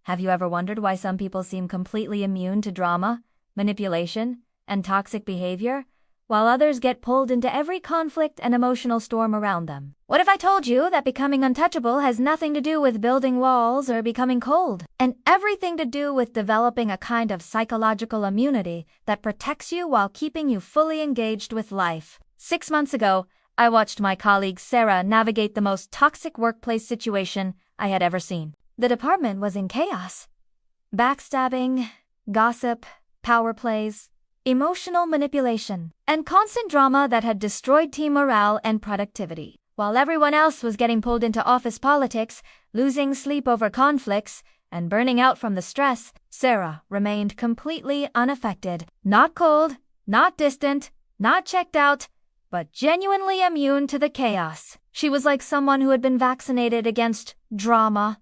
Have you ever wondered why some people seem completely immune to drama, manipulation, and toxic behavior, while others get pulled into every conflict and emotional storm around them? What if I told you that becoming untouchable has nothing to do with building walls or becoming cold, and everything to do with developing a kind of psychological immunity that protects you while keeping you fully engaged with life? 6 months ago, I watched my colleague Sarah navigate the most toxic workplace situation I had ever seen. The department was in chaos. Backstabbing, gossip, power plays, emotional manipulation, and constant drama that had destroyed team morale and productivity. While everyone else was getting pulled into office politics, losing sleep over conflicts, and burning out from the stress, Sarah remained completely unaffected. Not cold, not distant, not checked out, but genuinely immune to the chaos. She was like someone who had been vaccinated against drama,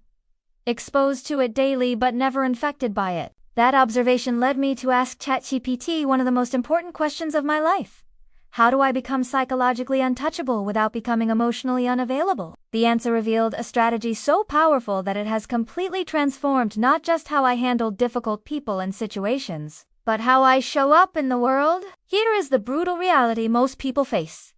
exposed to it daily but never infected by it. That observation led me to ask ChatGPT one of the most important questions of my life. How do I become psychologically untouchable without becoming emotionally unavailable? The answer revealed a strategy so powerful that it has completely transformed not just how I handle difficult people and situations, but how I show up in the world. Here is the brutal reality most people face.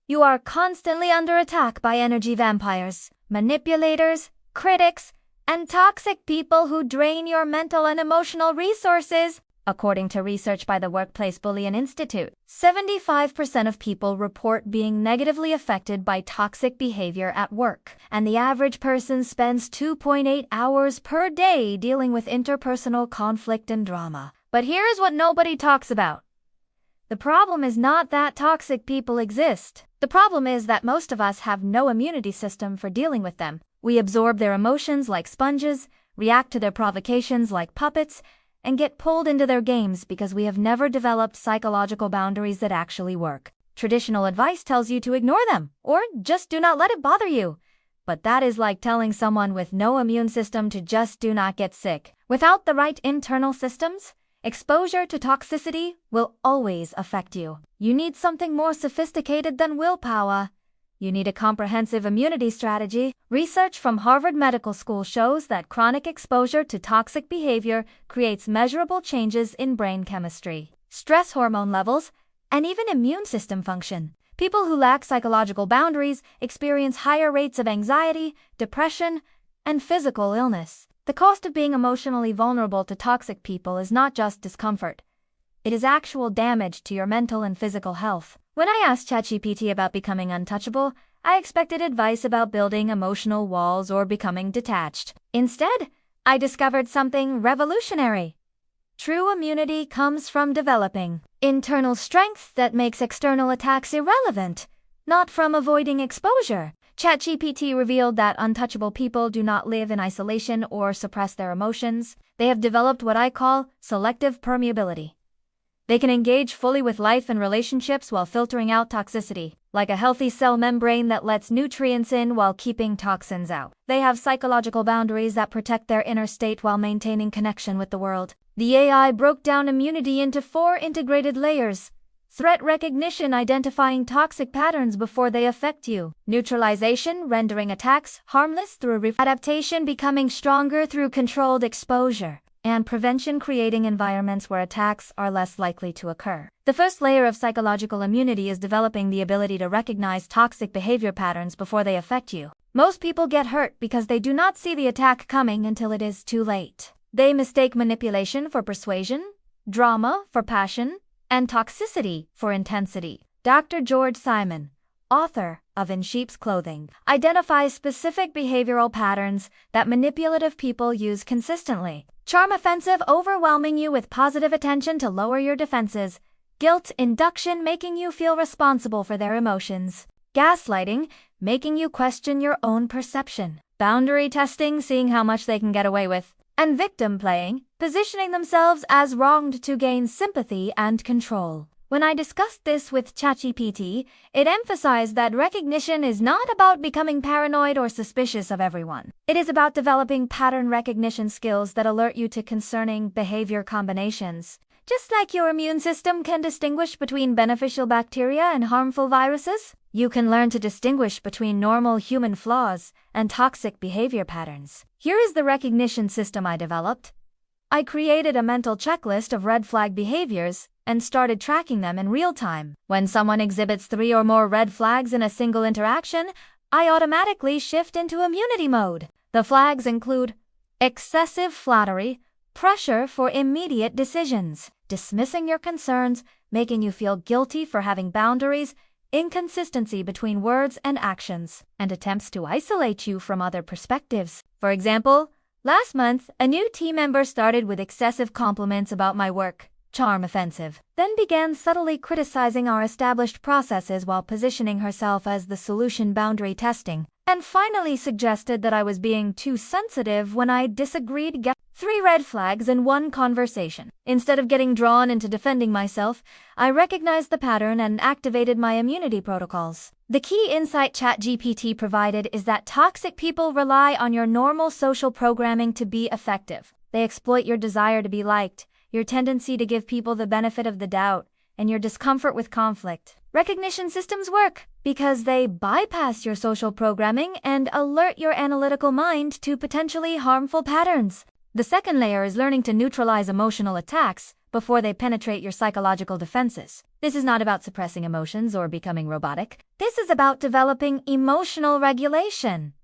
You are constantly under attack by energy vampires, manipulators, critics, and toxic people who drain your mental and emotional resources. According to research by the Workplace Bullying Institute, 75% of people report being negatively affected by toxic behavior at work, and the average person spends 2.8 hours per day dealing with interpersonal conflict and drama. But here's what nobody talks about. The problem is not that toxic people exist. The problem is that most of us have no immunity system for dealing with them. We absorb their emotions like sponges, react to their provocations like puppets, and get pulled into their games because we have never developed psychological boundaries that actually work. Traditional advice tells you to ignore them, or just do not let it bother you. But that is like telling someone with no immune system to just do not get sick. Without the right internal systems, exposure to toxicity will always affect you. You need something more sophisticated than willpower. You need a comprehensive immunity strategy. Research from Harvard Medical School shows that chronic exposure to toxic behavior creates measurable changes in brain chemistry, stress hormone levels, and even immune system function. People who lack psychological boundaries experience higher rates of anxiety, depression, and physical illness. The cost of being emotionally vulnerable to toxic people is not just discomfort. It is actual damage to your mental and physical health. When I asked ChatGPT about becoming untouchable, I expected advice about building emotional walls or becoming detached. Instead, I discovered something revolutionary. True immunity comes from developing internal strength that makes external attacks irrelevant, not from avoiding exposure. ChatGPT revealed that untouchable people do not live in isolation or suppress their emotions. They have developed what I call selective permeability. They can engage fully with life and relationships while filtering out toxicity, like a healthy cell membrane that lets nutrients in while keeping toxins out. They have psychological boundaries that protect their inner state while maintaining connection with the world. The AI broke down immunity into 4 integrated layers. Threat recognition, identifying toxic patterns before they affect you. Neutralization, rendering attacks harmless through adaptation, becoming stronger through controlled exposure. And prevention, creating environments where attacks are less likely to occur. The first layer of psychological immunity is developing the ability to recognize toxic behavior patterns before they affect you. Most people get hurt because they do not see the attack coming until it is too late. They mistake manipulation for persuasion, drama for passion, and toxicity for intensity. Dr. George Simon, author of In Sheep's Clothing, identifies specific behavioral patterns that manipulative people use consistently. Charm offensive, overwhelming you with positive attention to lower your defenses. Guilt induction, making you feel responsible for their emotions. Gaslighting, making you question your own perception. Boundary testing, seeing how much they can get away with. And victim playing, positioning themselves as wronged to gain sympathy and control. When I discussed this with ChatGPT, it emphasized that recognition is not about becoming paranoid or suspicious of everyone. It is about developing pattern recognition skills that alert you to concerning behavior combinations. Just like your immune system can distinguish between beneficial bacteria and harmful viruses, you can learn to distinguish between normal human flaws and toxic behavior patterns. Here is the recognition system I developed. I created a mental checklist of red flag behaviors and started tracking them in real time. When someone exhibits 3 or more red flags in a single interaction, I automatically shift into immunity mode. The flags include excessive flattery, pressure for immediate decisions, dismissing your concerns, making you feel guilty for having boundaries, inconsistency between words and actions, and attempts to isolate you from other perspectives. For example, last month, a new team member started with excessive compliments about my work, charm offensive, then began subtly criticizing our established processes while positioning herself as the solution boundary testing, and finally suggested that I was being too sensitive when I disagreed. 3 red flags in one conversation. Instead of getting drawn into defending myself, I recognized the pattern and activated my immunity protocols. The key insight ChatGPT provided is that toxic people rely on your normal social programming to be effective. They exploit your desire to be liked, your tendency to give people the benefit of the doubt, and your discomfort with conflict. Recognition systems work because they bypass your social programming and alert your analytical mind to potentially harmful patterns. The second layer is learning to neutralize emotional attacks before they penetrate your psychological defenses. This is not about suppressing emotions or becoming robotic. This is about developing emotional regulation.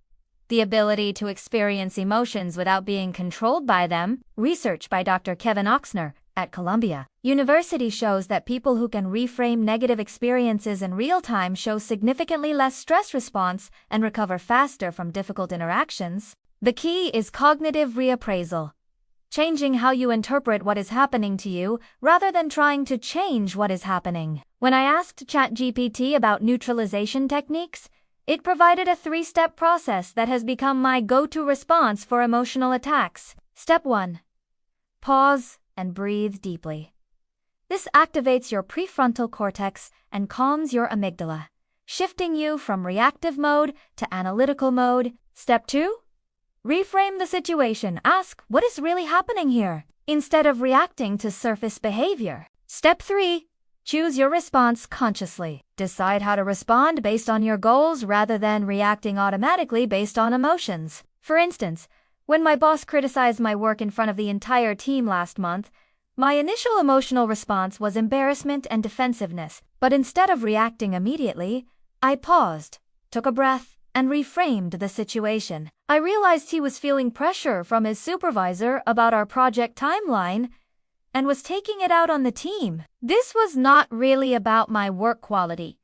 The ability to experience emotions without being controlled by them. Research by Dr. Kevin Oxner at Columbia University shows that people who can reframe negative experiences in real time show significantly less stress response and recover faster from difficult interactions. The key is cognitive reappraisal, changing how you interpret what is happening to you rather than trying to change what is happening. When I asked ChatGPT about neutralization techniques, it provided a 3-step process that has become my go-to response for emotional attacks. Step 1. Pause and breathe deeply. This activates your prefrontal cortex and calms your amygdala, shifting you from reactive mode to analytical mode. Step 2. Reframe the situation. Ask, what is really happening here? Instead of reacting to surface behavior. Step 3. Choose your response consciously. Decide how to respond based on your goals rather than reacting automatically based on emotions. For instance, when my boss criticized my work in front of the entire team last month, my initial emotional response was embarrassment and defensiveness. But instead of reacting immediately, I paused, took a breath, and reframed the situation. I realized he was feeling pressure from his supervisor about our project timeline and was taking it out on the team. This was not really about my work quality.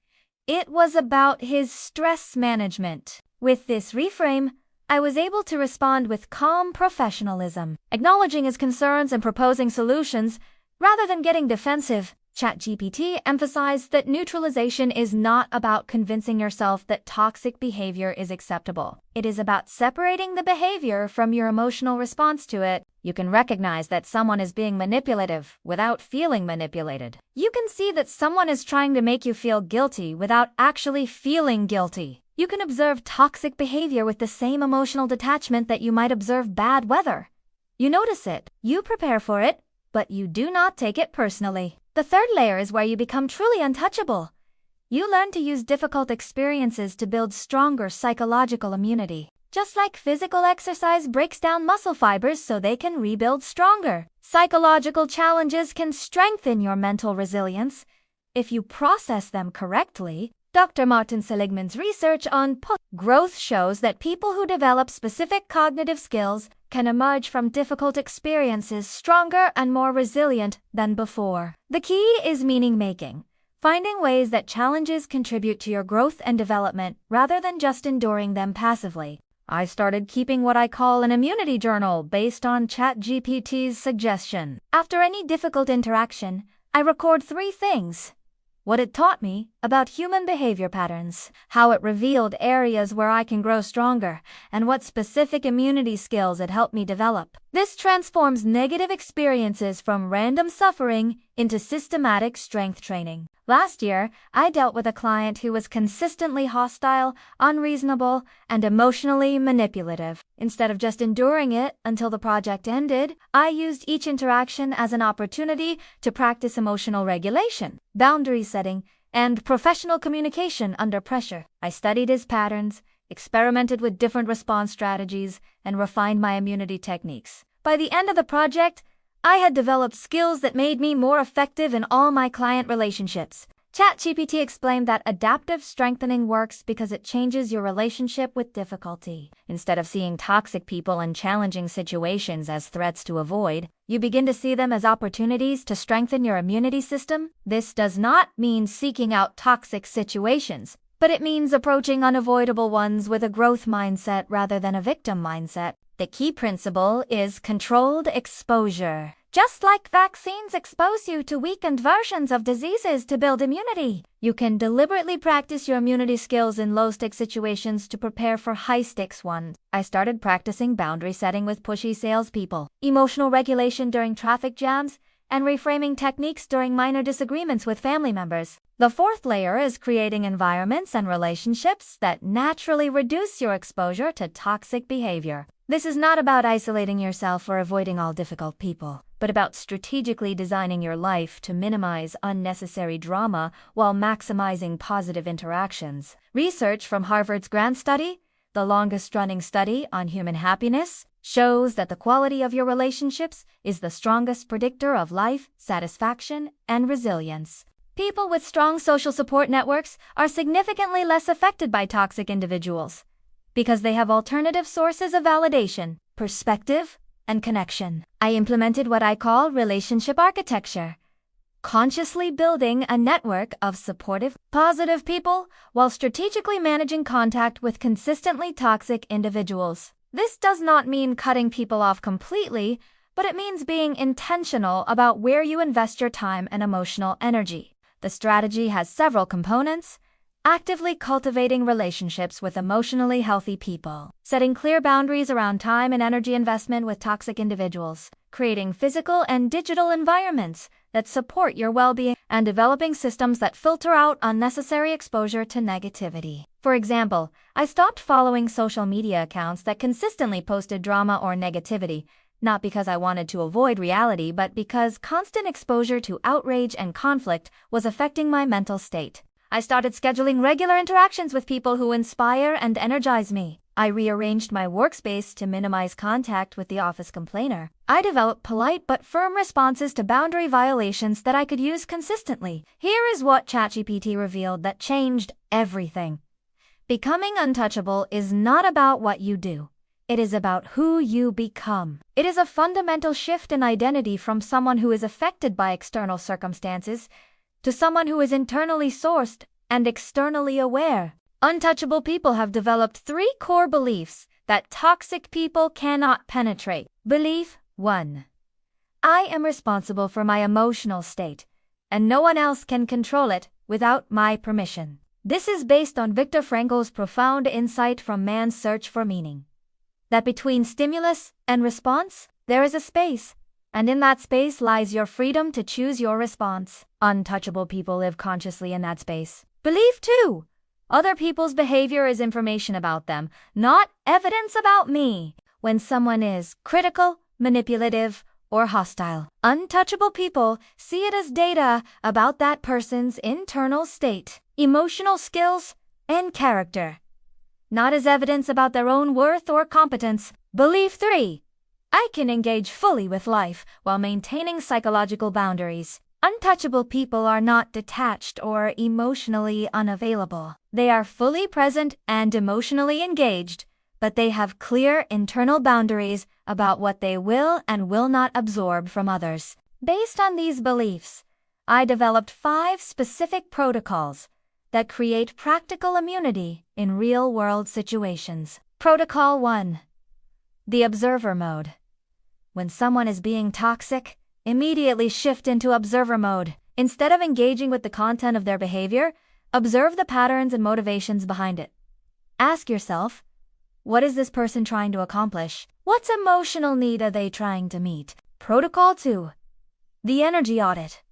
It was about his stress management. With this reframe, I was able to respond with calm professionalism, acknowledging his concerns and proposing solutions rather than getting defensive. ChatGPT emphasized that neutralization is not about convincing yourself that toxic behavior is acceptable. It is about separating the behavior from your emotional response to it. You can recognize that someone is being manipulative without feeling manipulated. You can see that someone is trying to make you feel guilty without actually feeling guilty. You can observe toxic behavior with the same emotional detachment that you might observe bad weather. You notice it, you prepare for it, but you do not take it personally. The third layer is where you become truly untouchable. You learn to use difficult experiences to build stronger psychological immunity. Just like physical exercise breaks down muscle fibers so they can rebuild stronger, psychological challenges can strengthen your mental resilience if you process them correctly. Dr. Martin Seligman's research on growth shows that people who develop specific cognitive skills can emerge from difficult experiences stronger and more resilient than before. The key is meaning-making, finding ways that challenges contribute to your growth and development rather than just enduring them passively. I started keeping what I call an immunity journal based on ChatGPT's suggestion. After any difficult interaction, I record 3 things: what it taught me about human behavior patterns, how it revealed areas where I can grow stronger, and what specific immunity skills it helped me develop. This transforms negative experiences from random suffering into systematic strength training. Last year, I dealt with a client who was consistently hostile, unreasonable, and emotionally manipulative. Instead of just enduring it until the project ended, I used each interaction as an opportunity to practice emotional regulation, boundary setting, and professional communication under pressure. I studied his patterns, experimented with different response strategies, and refined my immunity techniques. By the end of the project, I had developed skills that made me more effective in all my client relationships. ChatGPT explained that adaptive strengthening works because it changes your relationship with difficulty. Instead of seeing toxic people and challenging situations as threats to avoid, you begin to see them as opportunities to strengthen your immunity system. This does not mean seeking out toxic situations, but it means approaching unavoidable ones with a growth mindset rather than a victim mindset. The key principle is controlled exposure. Just like vaccines expose you to weakened versions of diseases to build immunity, you can deliberately practice your immunity skills in low-stakes situations to prepare for high-stakes ones. I started practicing boundary setting with pushy salespeople, emotional regulation during traffic jams, and reframing techniques during minor disagreements with family members. The fourth layer is creating environments and relationships that naturally reduce your exposure to toxic behavior. This is not about isolating yourself or avoiding all difficult people, but about strategically designing your life to minimize unnecessary drama while maximizing positive interactions. Research from Harvard's Grant Study, the longest-running study on human happiness, shows that the quality of your relationships is the strongest predictor of life, satisfaction, and resilience. People with strong social support networks are significantly less affected by toxic individuals because they have alternative sources of validation, perspective, and connection. I implemented what I call relationship architecture, consciously building a network of supportive, positive people while strategically managing contact with consistently toxic individuals. This does not mean cutting people off completely, but it means being intentional about where you invest your time and emotional energy. The strategy has several components: actively cultivating relationships with emotionally healthy people, setting clear boundaries around time and energy investment with toxic individuals, creating physical and digital environments that support your well-being, and developing systems that filter out unnecessary exposure to negativity. For example, I stopped following social media accounts that consistently posted drama or negativity, not because I wanted to avoid reality, but because constant exposure to outrage and conflict was affecting my mental state. I started scheduling regular interactions with people who inspire and energize me. I rearranged my workspace to minimize contact with the office complainer. I developed polite but firm responses to boundary violations that I could use consistently. Here is what ChatGPT revealed that changed everything. Becoming untouchable is not about what you do. It is about who you become. It is a fundamental shift in identity from someone who is affected by external circumstances to someone who is internally sourced and externally aware. Untouchable people have developed 3 core beliefs that toxic people cannot penetrate. Belief 1. I am responsible for my emotional state, and no one else can control it without my permission. This is based on Viktor Frankl's profound insight from man's search for meaning, that between stimulus and response, there is a space, and in that space lies your freedom to choose your response. Untouchable people live consciously in that space. Belief 2. Other people's behavior is information about them, not evidence about me. When someone is critical, manipulative, or hostile, untouchable people see it as data about that person's internal state, emotional skills, and character, not as evidence about their own worth or competence. Belief 3. I can engage fully with life while maintaining psychological boundaries. Untouchable people are not detached or emotionally unavailable. They are fully present and emotionally engaged, but they have clear internal boundaries about what they will and will not absorb from others. Based on these beliefs, I developed 5 specific protocols that create practical immunity in real-world situations. Protocol 1. The observer mode. When someone is being toxic, immediately shift into observer mode. Instead of engaging with the content of their behavior, observe the patterns and motivations behind it. Ask yourself, what is this person trying to accomplish? What emotional need are they trying to meet? Protocol 2. The energy audit.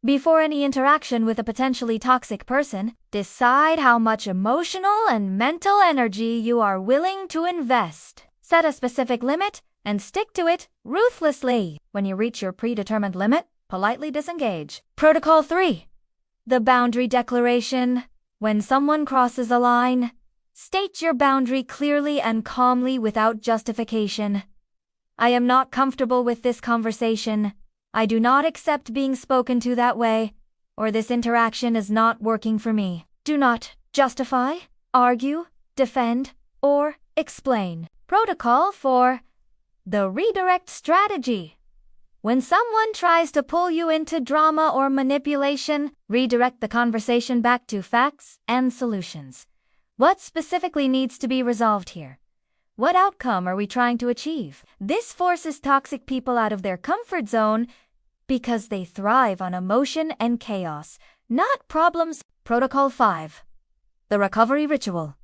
Before any interaction with a potentially toxic person, decide how much emotional and mental energy you are willing to invest. Set a specific limit and stick to it ruthlessly. When you reach your predetermined limit, politely disengage. Protocol 3. The boundary declaration. When someone crosses a line, State your boundary clearly and calmly without justification. I am not comfortable with this conversation. I do not accept being spoken to that way, or this interaction is not working for me. Do not justify, argue, defend, or explain. Protocol 4. The redirect strategy. When someone tries to pull you into drama or manipulation, redirect the conversation back to facts and solutions. What specifically needs to be resolved here? What outcome are we trying to achieve? This forces toxic people out of their comfort zone because they thrive on emotion and chaos, not problems. Protocol 5. The recovery ritual.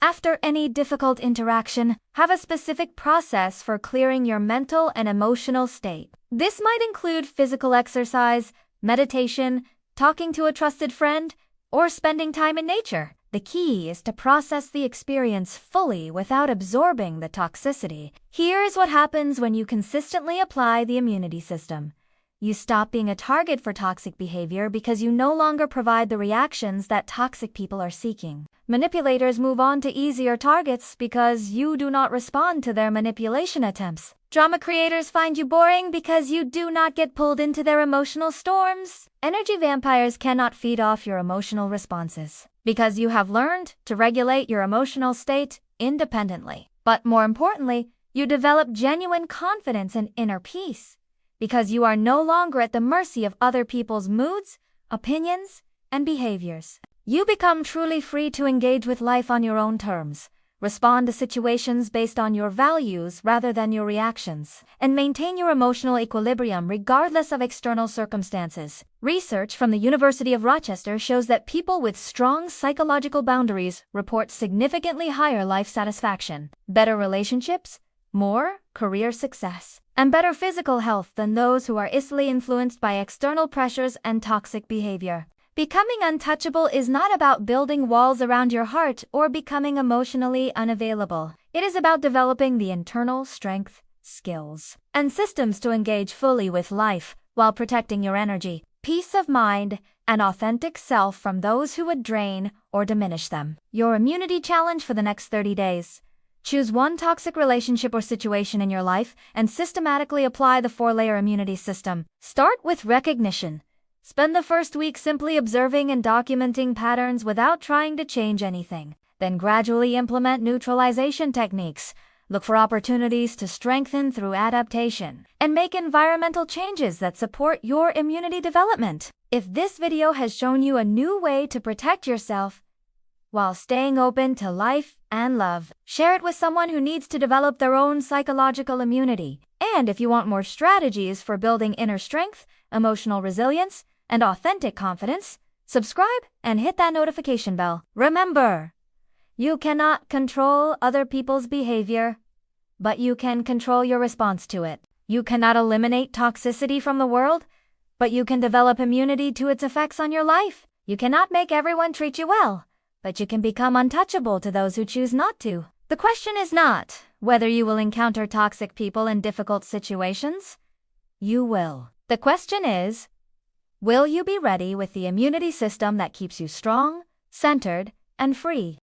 After any difficult interaction, have a specific process for clearing your mental and emotional state. This might include physical exercise, meditation, talking to a trusted friend, or spending time in nature. The key is to process the experience fully without absorbing the toxicity. Here's what happens when you consistently apply the immunity system. You stop being a target for toxic behavior because you no longer provide the reactions that toxic people are seeking. Manipulators move on to easier targets because you do not respond to their manipulation attempts. Drama creators find you boring because you do not get pulled into their emotional storms. Energy vampires cannot feed off your emotional responses because you have learned to regulate your emotional state independently. But more importantly, you develop genuine confidence and inner peace because you are no longer at the mercy of other people's moods, opinions, and behaviors. You become truly free to engage with life on your own terms, respond to situations based on your values rather than your reactions, and maintain your emotional equilibrium regardless of external circumstances. Research from the University of Rochester shows that people with strong psychological boundaries report significantly higher life satisfaction, better relationships, more career success, and better physical health than those who are easily influenced by external pressures and toxic behavior. Becoming untouchable is not about building walls around your heart or becoming emotionally unavailable. It is about developing the internal strength, skills, and systems to engage fully with life while protecting your energy, peace of mind, and authentic self from those who would drain or diminish them. Your immunity challenge for the next 30 days. Choose one toxic relationship or situation in your life and systematically apply the 4-layer immunity system. Start with recognition. Spend the first week simply observing and documenting patterns without trying to change anything. Then gradually implement neutralization techniques. Look for opportunities to strengthen through adaptation and make environmental changes that support your immunity development. If this video has shown you a new way to protect yourself while staying open to life and love, share it with someone who needs to develop their own psychological immunity. And if you want more strategies for building inner strength, emotional resilience, and authentic confidence, subscribe and hit that notification bell. Remember, you cannot control other people's behavior, but you can control your response to it. You cannot eliminate toxicity from the world, but you can develop immunity to its effects on your life. You cannot make everyone treat you well, but you can become untouchable to those who choose not to. The question is not whether you will encounter toxic people in difficult situations. You will. The question is, will you be ready with the immunity system that keeps you strong, centered, and free?